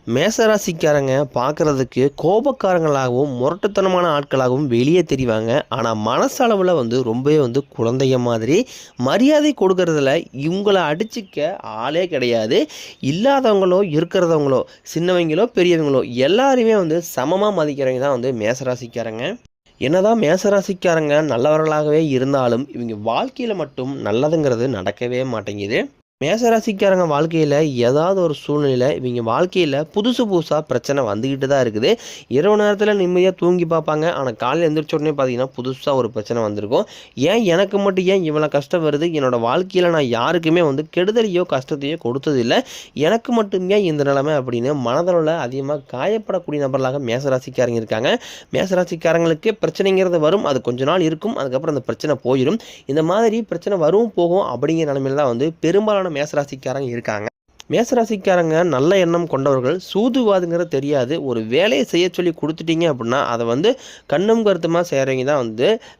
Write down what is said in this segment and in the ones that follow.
மேசராசிக்காரங்க பார்க்குறதுக்கு கோபக்காரங்களாகவும் முரட்டுத்தனமான ஆட்களாகவும் வெளியே தெரிவாங்க. ஆனால் மனசளவில் ரொம்பவே குழந்தைங்க மாதிரி மரியாதை கொடுக்கறதுல இவங்களை அடிச்சிக்க ஆளே கிடையாது. இல்லாதவங்களோ இருக்கிறதவங்களோ சின்னவங்களோ பெரியவங்களோ எல்லாருமே சமமாக மதிக்கிறவங்க தான் மேசராசிக்காரங்க. என்னதான் மேசராசிக்காரங்க நல்லவர்களாகவே இருந்தாலும் இவங்க வாழ்க்கையில் மட்டும் நல்லதுங்கிறது நடக்கவே மாட்டேங்குது. மேசராசிக்காரங்க வாழ்க்கையில் ஏதாவது ஒரு சூழ்நிலையில் இவங்க வாழ்க்கையில் புதுசாக பிரச்சனை வந்துக்கிட்டு தான் இருக்குது. இரவு நேரத்தில் நிம்மதியாக தூங்கி பார்ப்பாங்க. ஆனால் காலையில் எழுந்திரிச்ச உடனே பார்த்தீங்கன்னா புதுசாக ஒரு பிரச்சனை வந்திருக்கும். ஏன் எனக்கு மட்டும் ஏன் இவ்வளோ கஷ்டம் வருது? என்னோடய வாழ்க்கையில் நான் யாருக்குமே கெடுதலையோ கஷ்டத்தையோ கொடுத்ததில்லை, எனக்கு மட்டுமே இந்த நிலைமை அப்படின்னு மனதளவில் அதிகமாக காயப்படக்கூடிய நபர்களாக மேசராசிக்காரங்க இருக்காங்க. மேசராசிக்காரங்களுக்கு பிரச்சனைங்கிறது வரும், அது கொஞ்ச நாள் இருக்கும், அதுக்கப்புறம் அந்த பிரச்சனை போயிடும். இந்த மாதிரி பிரச்சனை வரும் போகும் அப்படிங்கிற நிலைமையில் தான் பெரும்பாலான மேசராசிக்காரங்க இருக்காங்க. மேசராசிக்காரங்க நல்ல எண்ணம் கொண்டவர்கள். சூதுவாதுங்கிற தெரியாது. ஒரு வேலையை செய்ய சொல்லி கொடுத்துட்டீங்க அப்படின்னா அதை கண்ணும் கருத்துமாக செய்கிறவங்க தான்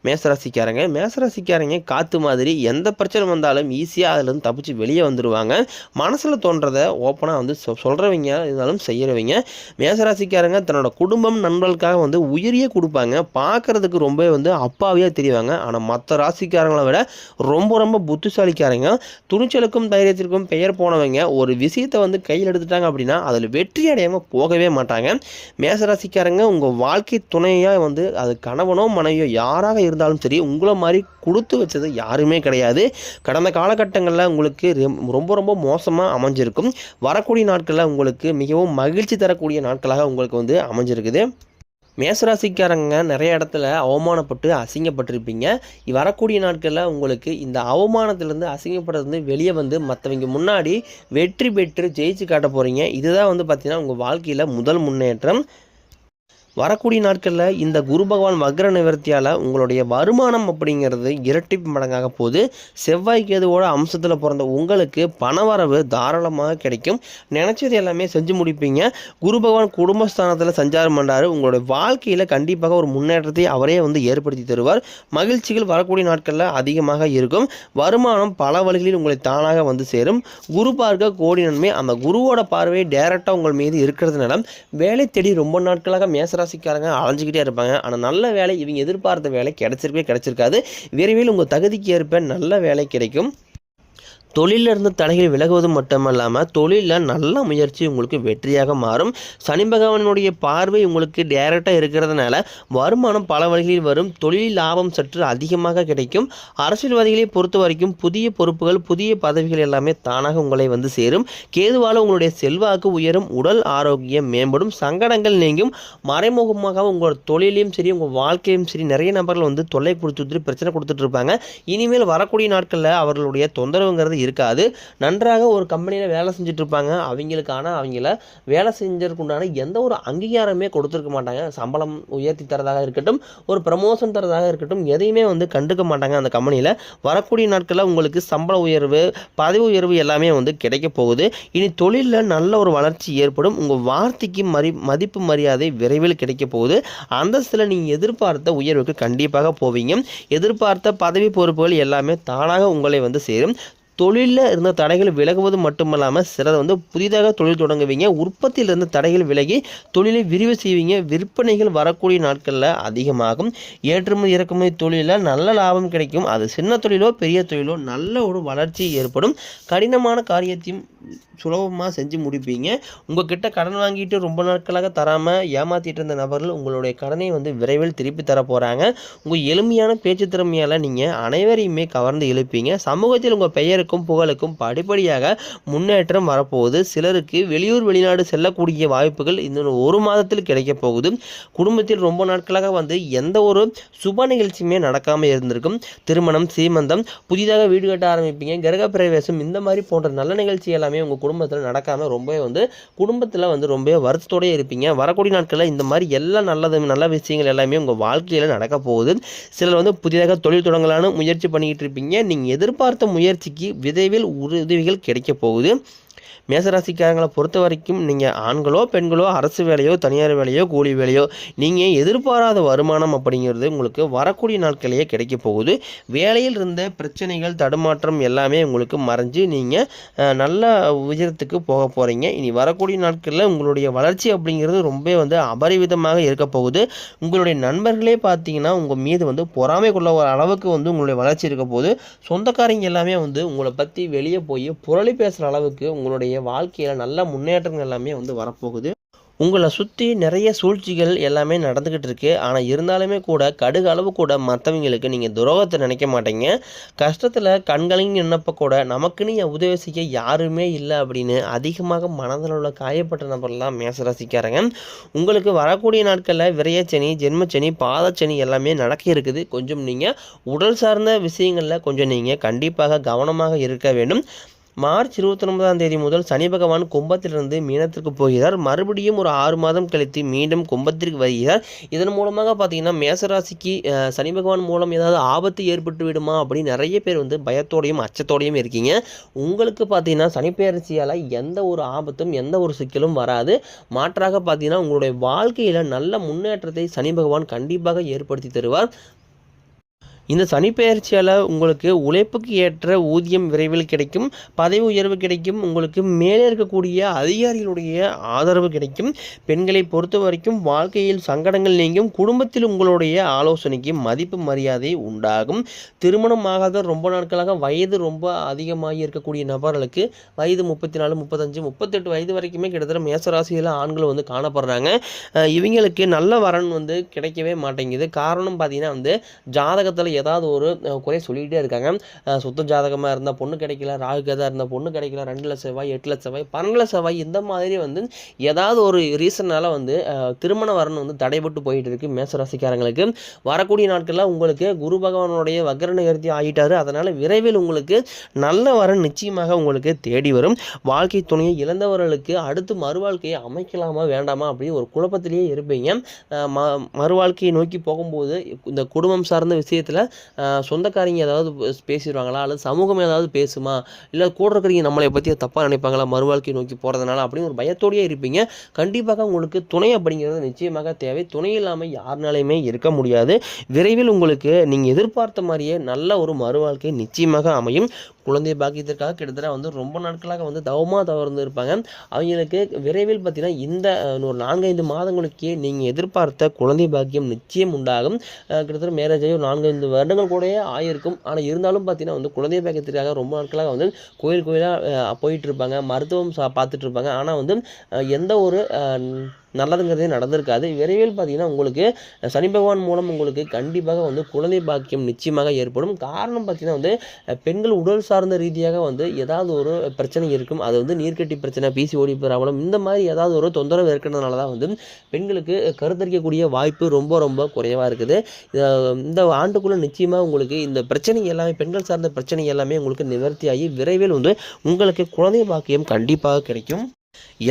மேசராசிக்காரங்க. மேசராசிக்காரங்க காற்று மாதிரி எந்த பிரச்சனை வந்தாலும் ஈஸியாக அதுலேருந்து தப்பிச்சு வெளியே வந்துடுவாங்க. மனசில் தோன்றதை ஓப்பனாக சொல்கிறவங்க இருந்தாலும் செய்கிறவங்க. மேசராசிக்காரங்க தன்னோட குடும்பம் நண்பர்களுக்காக உயிரியே கொடுப்பாங்க. பார்க்குறதுக்கு ரொம்ப அப்பாவியாக தெரிவாங்க. ஆனால் மற்ற ராசிக்காரங்களை விட ரொம்ப ரொம்ப புத்திசாலிக்காரங்க. துணிச்சலுக்கும் தைரியத்திற்கும் பெயர் போனவங்க. ஒரு விஷயத்தை கையில் எடுத்துட்டாங்க அப்படின்னா அதில் வெற்றி அடையாமல் போகவே மாட்டாங்க. மேசராசிக்காரங்க உங்கள் வாழ்க்கை துணையாக அது கணவனோ மனைவியோ யாராக இருந்தாலும் சரி உங்களை மாதிரி கொடுத்து வச்சது யாருமே கிடையாது. கடந்த காலகட்டங்களில் உங்களுக்கு ரொம்ப ரொம்ப மோசமாக அமைஞ்சிருக்கும். வரக்கூடிய நாட்களில் உங்களுக்கு மிகவும் மகிழ்ச்சி தரக்கூடிய நாட்களாக உங்களுக்கு அமைஞ்சிருக்குது. மேசராசிக்காரங்க நிறைய இடத்துல அவமானப்பட்டு அசிங்கப்பட்டிருப்பீங்க. வரக்கூடிய நாட்களில் உங்களுக்கு இந்த அவமானத்திலேருந்து அசிங்கப்படுறது வெளியே மற்றவங்க முன்னாடி வெற்றி பெற்று ஜெயிச்சு காட்ட போகிறீங்க. இதுதான் பார்த்திங்கன்னா உங்கள் வாழ்க்கையில் முதல் முன்னேற்றம். வரக்கூடிய நாட்களில் இந்த குரு பகவான் வக்ர நிவர்த்தியால் உங்களுடைய வருமானம் அப்படிங்கிறது இரட்டிப்பு மடங்காக போகுது. செவ்வாய் கேதுவோட அம்சத்தில் பிறந்த உங்களுக்கு பணவரவு தாராளமாக கிடைக்கும். நினச்சது எல்லாமே செஞ்சு முடிப்பீங்க. குரு பகவான் குடும்பஸ்தானத்தில் சஞ்சாரம் பண்ணுறாரு. உங்களுடைய வாழ்க்கையில் கண்டிப்பாக ஒரு முன்னேற்றத்தை அவரே ஏற்படுத்தி தருவார். மகிழ்ச்சிகள் வரக்கூடிய நாட்களில் அதிகமாக இருக்கும். வருமானம் பல வழிகளில் உங்களை தானாக சேரும். குரு பார்க்க கோடி நன்மை. அந்த குருவோட பார்வை டைரெக்டாக உங்கள் மீது இருக்கிறதுனால வேலை தேடி ரொம்ப நாட்களாக மேசராசிக்காரங்க அலைஞ்சிக்கிட்டே இருப்பாங்க. ஆனால் நல்ல வேலை இவங்க எதிர்பார்த்த வேலை கிடைச்சிருக்காது. விரைவில் உங்கள் தகுதிக்கு ஏற்ப நல்ல வேலை கிடைக்கும். தொழிலிருந்து தடைகள் விலகுவது மட்டுமல்லாமல் தொழிலில் நல்ல முயற்சி உங்களுக்கு வெற்றியாக மாறும். சனி பகவானுடைய பார்வை உங்களுக்கு டைரெக்டாக இருக்கிறதுனால வருமானம் பல வழிகளில் வரும். தொழில் லாபம் சற்று அதிகமாக கிடைக்கும். அரசியல்வாதிகளை பொறுத்த வரைக்கும் புதிய பொறுப்புகள் புதிய பதவிகள் எல்லாமே தானாக உங்களை சேரும். கேதுவால் உங்களுடைய செல்வாக்கு உயரும். உடல் ஆரோக்கியம் மேம்படும். சங்கடங்கள் நீங்கும். மறைமுகமாக உங்களோட தொழிலையும் சரி உங்கள் வாழ்க்கையும் சரி நிறைய நபர்கள் தொல்லை கொடுத்துட்டு பிரச்சனை கொடுத்துட்டு இருப்பாங்க. இனிமேல் வரக்கூடிய நாட்களில் அவர்களுடைய தொந்தரவுங்கிறது இருக்காது. நன்றாக ஒரு கம்பெனியில் வேலை செஞ்சுட்டு இருப்பாங்க. அவங்கள வேலை செஞ்சதுக்குண்டான எந்த ஒரு அங்கீகாரமே கொடுத்துருக்க மாட்டாங்க. சம்பளம் உயர்த்தி தரதாக இருக்கட்டும், ஒரு ப்ரமோஷன் தரதாக இருக்கட்டும், எதையுமே கண்டுக்க மாட்டாங்க. அந்த கம்பெனியில் வரக்கூடிய நாட்களில் உங்களுக்கு சம்பள உயர்வு பதவி உயர்வு எல்லாமே கிடைக்க போகுது. இனி தொழிலில் நல்ல ஒரு வளர்ச்சி ஏற்படும். உங்கள் வார்த்தைக்கு மதிப்பு மரியாதை விரைவில் கிடைக்க போகுது. அந்தஸ்தில் நீங்கள் எதிர்பார்த்த உயர்வுக்கு கண்டிப்பாக போவீங்க. எதிர்பார்த்த பதவி பொறுப்புகள் எல்லாமே தானாக உங்களை சேரும். தொழிலில் இருந்த தடைகள் விலகுவது மட்டுமல்லாமல் சிலர் புதிதாக தொழில் தொடங்குவீங்க. உற்பத்தியில் இருந்த தடைகள் விலகி தொழிலை விரிவு செய்வீங்க. விற்பனைகள் வரக்கூடிய நாட்களில் அதிகமாகும். ஏற்றுமதி இறக்குமதி தொழிலில் நல்ல லாபம் கிடைக்கும். அது சின்ன தொழிலோ பெரிய தொழிலோ நல்ல ஒரு வளர்ச்சி ஏற்படும். கடினமான காரியத்தையும் சுலபமாக செஞ்சு முடிப்பீங்க. உங்ககிட்ட கடன் வாங்கிட்டு ரொம்ப நாட்களாக தராமல் ஏமாற்றிட்டு இருந்த நபர்கள் உங்களுடைய கடனை விரைவில் திருப்பி தர போகிறாங்க. உங்கள் எளிமையான பேச்சு திறமையால் நீங்கள் அனைவரையுமே கவர்ந்து இழுப்பீங்க. சமூகத்தில் உங்கள் பெயருக்கும் புகழுக்கும் படிப்படியாக முன்னேற்றம் வரப்போகுது. சிலருக்கு வெளியூர் வெளிநாடு செல்லக்கூடிய வாய்ப்புகள் இன்னும் ஒரு மாதத்தில் கிடைக்க போகுது. குடும்பத்தில் ரொம்ப நாட்களாக எந்த ஒரு சுப நிகழ்ச்சியுமே நடக்காமல் இருந்திருக்கும். திருமணம் சீமந்தம் புதிதாக வீடு கட்ட ஆரம்பிப்பீங்க. கிரகப்பிரவேசம் இந்த மாதிரி போன்ற நல்ல நிகழ்ச்சி எல்லாமே உங்கள் குடும்பத்தில் நடக்காமல் ரொம்பவே குடும்பத்தில் ரொம்ப வருத்தத்தோடே இருப்பீங்க. வரக்கூடிய நாட்களில் இந்த மாதிரி எல்லா நல்ல விஷயங்கள் எல்லாமே உங்கள் வாழ்க்கையில் நடக்க போகுது. சிலர் புதிதாக தொழில் தொடங்கலான்னு முயற்சி பண்ணிக்கிட்டு இருப்பீங்க. நீங்கள் எதிர்பார்த்த முயற்சிக்கு விரைவில் உதவிகள் கிடைக்க போகுது. மேசராசிக்காரங்களை பொறுத்த வரைக்கும் நீங்கள் ஆண்களோ பெண்களோ அரசு வேலையோ தனியார் வேலையோ கூலி வேலையோ நீங்கள் எதிர்பாராத வருமானம் அப்படிங்கிறது உங்களுக்கு வரக்கூடிய நாட்களையே கிடைக்க போகுது. வேலையில் இருந்த பிரச்சனைகள் தடுமாற்றம் எல்லாமே உங்களுக்கு மறைஞ்சு நீங்கள் நல்ல உயரத்துக்கு போக போகிறீங்க. இனி வரக்கூடிய நாட்களில் உங்களுடைய வளர்ச்சி அப்படிங்கிறது ரொம்ப அபரிவிதமாக இருக்க போகுது. உங்களுடைய நண்பர்களே பார்த்தீங்கன்னா உங்கள் மீது பொறாமை கொள்ள ஒரு அளவுக்கு உங்களுடைய வளர்ச்சி இருக்க போகுது. சொந்தக்காரங்க எல்லாமே உங்களை பற்றி வெளியே போய் புரளி பேசுகிற அளவுக்கு உங்களுடைய வாழ்க்கையில் நல்ல முன்னேற்றங்கள் எல்லாமே வரப்போகுது. உங்களை சுற்றி நிறைய சூழ்ச்சிகள் எல்லாமே நடந்துக்கிட்டு இருக்கு. ஆனால் இருந்தாலுமே கூட கடுகு அளவு கூட மற்றவங்களுக்கு நீங்கள் துரோகத்தை நினைக்க மாட்டீங்க. கஷ்டத்தில் கண்களையும் நின்னப்போ கூட நமக்குன்னு உதவி செய்ய யாருமே இல்லை அப்படின்னு அதிகமாக மனதில் உள்ள காயப்பட்ட நபர்லாம் மேசராசிக்காரங்க. உங்களுக்கு வரக்கூடிய நாட்களில் விரயச்சனி, ஜென்மச்சனி, பாதச்சனி எல்லாமே நடக்க இருக்குது. கொஞ்சம் நீங்கள் உடல் சார்ந்த விஷயங்களில் கொஞ்சம் நீங்கள் கண்டிப்பாக கவனமாக இருக்க வேண்டும். மார்ச் 29 முதல் சனி பகவான் கும்பத்திலிருந்து மீனத்திற்கு போகிறார். மறுபடியும் ஒரு 6 மாதம் கழித்து மீண்டும் கும்பத்திற்கு வருகிறார். இதன் மூலமாக பார்த்தீங்கன்னா மேசராசிக்கு சனி பகவான் மூலம் ஏதாவது ஆபத்து ஏற்பட்டு விடுமா அப்படின்னு நிறைய பேர் பயத்தோடையும் அச்சத்தோடையும் இருக்கீங்க. உங்களுக்கு பார்த்தீங்கன்னா சனிப்பெயர்ச்சியால் எந்த ஒரு ஆபத்தும் எந்த ஒரு சிக்கலும் வராது. மாற்றாக பார்த்தீங்கன்னா உங்களுடைய வாழ்க்கையில் நல்ல முன்னேற்றத்தை சனி பகவான் கண்டிப்பாக ஏற்படுத்தி தருவார். இந்த சனிப்பெயர்ச்சியால் உங்களுக்கு உழைப்புக்கு ஏற்ற ஊதியம் விரைவில் கிடைக்கும், பதவி உயர்வு கிடைக்கும், உங்களுக்கு மேலே இருக்கக்கூடிய அதிகாரிகளுடைய ஆதரவு கிடைக்கும். பெண்களை பொறுத்த வரைக்கும் வாழ்க்கையில் சங்கடங்கள் நீங்கும். குடும்பத்தில் உங்களுடைய ஆலோசனைக்கு மதிப்பு மரியாதை உண்டாகும். திருமணம் ஆகாத ரொம்ப நாட்களாக வயது ரொம்ப அதிகமாகி இருக்கக்கூடிய நபர்களுக்கு வயது 34, 35, 38 வயது வரைக்குமே கிட்டத்தட்ட மேசராசியில் ஆண்கள் காணப்படுறாங்க. இவங்களுக்கு நல்ல வரன் கிடைக்கவே மாட்டேங்குது. காரணம் பார்த்தீங்கன்னா ஜாதகத்தில் ஏதாவது ஒரு குறை சொல்லிகிட்டே இருக்காங்க. சுத்த ஜாதகமாக இருந்தால் பொண்ணு கிடைக்கல, ராகு கேதா இருந்தால் பொண்ணு கிடைக்கல, 2 செவ்வாய், 8 செவ்வாய், 12 செவ்வாய், இந்த மாதிரி ஏதாவது ஒரு ரீசனால் திருமண வரன் தடைபட்டு போயிட்டு இருக்கு மேசராசிக்காரங்களுக்கு. வரக்கூடிய நாட்களில் உங்களுக்கு குரு பகவானுடைய வக்ர நிவர்த்தி ஆகிட்டாரு. அதனால் விரைவில் உங்களுக்கு நல்ல வரன் நிச்சயமாக உங்களுக்கு தேடி வரும். வாழ்க்கை துணையை இழந்தவர்களுக்கு அடுத்து மறுவாழ்க்கையை அமைக்கலாமா வேண்டாமா அப்படின்னு ஒரு குழப்பத்திலேயே இருப்பீங்க. மறுவாழ்க்கையை நோக்கி போகும்போது இந்த குடும்பம் சார்ந்த விஷயத்தில் சொந்தக்காரங்க ஏதாவது பேசிடுவாங்களா, அல்லது சமூகம் ஏதாவது பேசுமா, இல்லை கூட இருக்கிறவங்க நம்மளை பற்றி தப்பாக நினைப்பாங்களா மறுவாழ்க்கை நோக்கி போகிறதுனால அப்படின்னு ஒரு பயத்தோடையே இருப்பீங்க. கண்டிப்பாக உங்களுக்கு துணை அப்படிங்கிறது நிச்சயமாக தேவை. துணை இல்லாமல் யாருனாலையுமே இருக்க முடியாது. விரைவில் உங்களுக்கு நீங்கள் எதிர்பார்த்த மாதிரியே நல்ல ஒரு மறுவாழ்க்கை நிச்சயமாக அமையும். குழந்தை பாக்கியத்திற்காக கிட்டத்தட்ட ரொம்ப நாட்களாக தவமாக தவறு இருப்பாங்க. அவங்களுக்கு விரைவில் பார்த்தீங்கன்னா இந்த ஒரு 4-5 மாதங்களுக்கே நீங்கள் எதிர்பார்த்த குழந்தை பாக்கியம் நிச்சயம் உண்டாகும். கிட்டத்தட்ட மேரேஜ் ஆகி ஒரு 4-5 வருடங்கள் கூடயே ஆகியிருக்கும். ஆனால் இருந்தாலும் பார்த்தீங்கன்னா குழந்தை பாக்கியத்திற்காக ரொம்ப நாட்களாக கோயிலாக போயிட்டு இருப்பாங்க, மருத்துவம் பார்த்துட்டு இருப்பாங்க. ஆனால் எந்த ஒரு நல்லதுங்கிறதே நடந்திருக்காது. விரைவில் பார்த்தீங்கன்னா உங்களுக்கு சனி பகவான் மூலம் உங்களுக்கு கண்டிப்பாக குழந்தை பாக்கியம் நிச்சயமாக ஏற்படும். காரணம் பார்த்தீங்கன்னா பெண்கள் உடல் சார்ந்த ரீதியாக ஏதாவது ஒரு பிரச்சனை இருக்கும். அது நீர்க்கட்டி பிரச்சனை, பிசிஓடி ப்ராப்ளம், இந்த மாதிரி ஏதாவது ஒரு தொந்தரவு இருக்கிறதுனால தான் பெண்களுக்கு கருத்தரிக்கக்கூடிய வாய்ப்பு ரொம்ப ரொம்ப குறைவாக இருக்குது. இந்த ஆண்டுக்குள்ளே நிச்சயமாக உங்களுக்கு இந்த பிரச்சனை எல்லாமே, பெண்கள் சார்ந்த பிரச்சனை எல்லாமே உங்களுக்கு நிவர்த்தியாகி விரைவில் உங்களுக்கு குழந்தை பாக்கியம் கண்டிப்பாக கிடைக்கும்.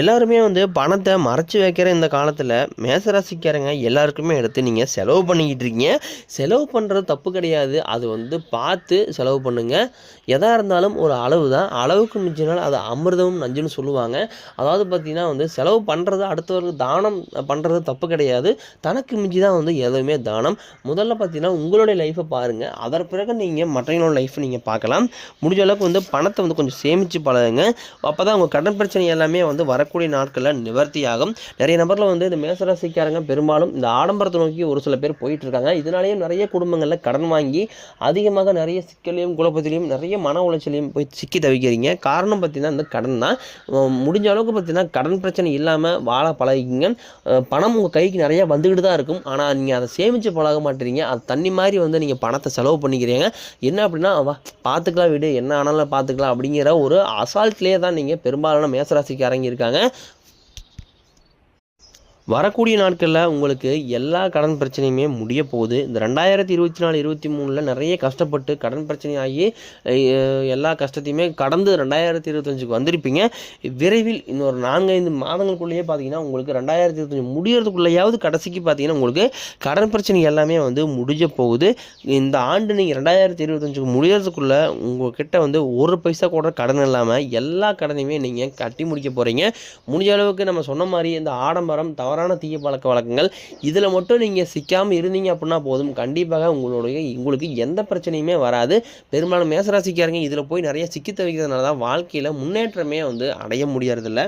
எல்லாருமே பணத்தை மறைச்சி வைக்கிற இந்த காலத்தில் மேசராசிக்காரங்க எல்லாருக்குமே எடுத்து நீங்கள் செலவு பண்ணிக்கிட்டு இருக்கீங்க. செலவு பண்ணுறது தப்பு கிடையாது. அது பார்த்து செலவு பண்ணுங்கள். எதாக இருந்தாலும் ஒரு அளவு தான். அளவுக்கு மிஞ்சினால் அது அமிர்தமும் நஞ்சுன்னு சொல்லுவாங்க. அதாவது பார்த்திங்கன்னா செலவு பண்ணுறது, அடுத்தவர்களுக்கு தானம் பண்ணுறது தப்பு கிடையாது. தனக்கு மிஞ்சி தான் எதுவுமே தானம். முதல்ல பார்த்திங்கன்னா உங்களுடைய லைஃப்பை பாருங்கள். அதற்கு பிறகு நீங்கள் மற்றவங்களோட லைஃப்பை நீங்கள் பார்க்கலாம். முடிஞ்ச அளவுக்கு பணத்தை கொஞ்சம் சேமித்து பழகுங்க. அப்போ தான் உங்கள் கடன் பிரச்சனை எல்லாமே வரக்கூடிய நாட்களில் நிவர்த்தியாகும். நிறைய நபரில் இந்த மேசராசிக்காரங்க பெரும்பாலும் இந்த ஆடம்பரத்தை நோக்கி ஒரு சில பேர் போயிட்டு இருக்காங்க. இதனாலேயே நிறைய குடும்பங்களில் கடன் வாங்கி அதிகமாக நிறைய சிக்கலையும் குழப்பத்திலையும் நிறைய மன உளைச்சலையும் போய் சிக்கி தவிக்கிறீங்க. காரணம் பார்த்தீங்கன்னா இந்த கடன் தான். முடிஞ்ச அளவுக்கு பார்த்தீங்கன்னா கடன் பிரச்சனை இல்லாமல் வாழ பழகிங்க. பணம் உங்கள் கைக்கு நிறையா வந்துக்கிட்டு தான் இருக்கும். ஆனால் நீங்கள் அதை சேமித்து பழக மாட்டேறீங்க. அது தண்ணி மாதிரி நீங்கள் பணத்தை செலவு பண்ணிக்கிறீங்க. என்ன அப்படின்னா பார்த்துக்கலாம், விடு, என்ன ஆனாலும் பார்த்துக்கலாம் அப்படிங்கிற ஒரு அசால்ட்லேயே தான் நீங்கள் பெரும்பாலான மேசராசிக்காரங்க இருக்காங்க. வரக்கூடிய நாட்களில் உங்களுக்கு எல்லா கடன் பிரச்சனையுமே முடிய போகுது. இந்த 2024, 23ல் நிறைய கஷ்டப்பட்டு கடன் பிரச்சனையாகி எல்லா கஷ்டத்தையுமே கடந்து 2025க்கு வந்திருப்பீங்க. விரைவில் இன்னொரு 4, 5 மாதங்களுக்குள்ளேயே பார்த்தீங்கன்னா உங்களுக்கு 2025 முடியறதுக்குள்ளேயாவது கடைசிக்கு பார்த்தீங்கன்னா உங்களுக்கு கடன் பிரச்சனை எல்லாமே வந்து முடிஞ்ச போகுது. இந்த ஆண்டு நீங்கள் 2025க்கு முடியறதுக்குள்ளே உங்கள்கிட்ட வந்து ஒரு பைசா கூட கடன் இல்லாமல் எல்லா கடனையுமே நீங்கள் கட்டி முடிக்க போகிறீங்க. முடிஞ்ச அளவுக்கு நம்ம சொன்ன மாதிரி இந்த ஆடம்பரம், தவறான தீய பழக்க வழக்கங்கள் இதில் மட்டும் நீங்கள் சிக்காமல் இருந்தீங்க அப்படின்னா போதும். கண்டிப்பாக உங்களுக்கு எந்த பிரச்சனையுமே வராது. பெரும்பாலும் மேசராசிக்காரங்க இதில் போய் நிறைய சிக்கி தவிக்கிறதுனால தான் வாழ்க்கையில் முன்னேற்றமே வந்து அடைய முடியறதில்ல.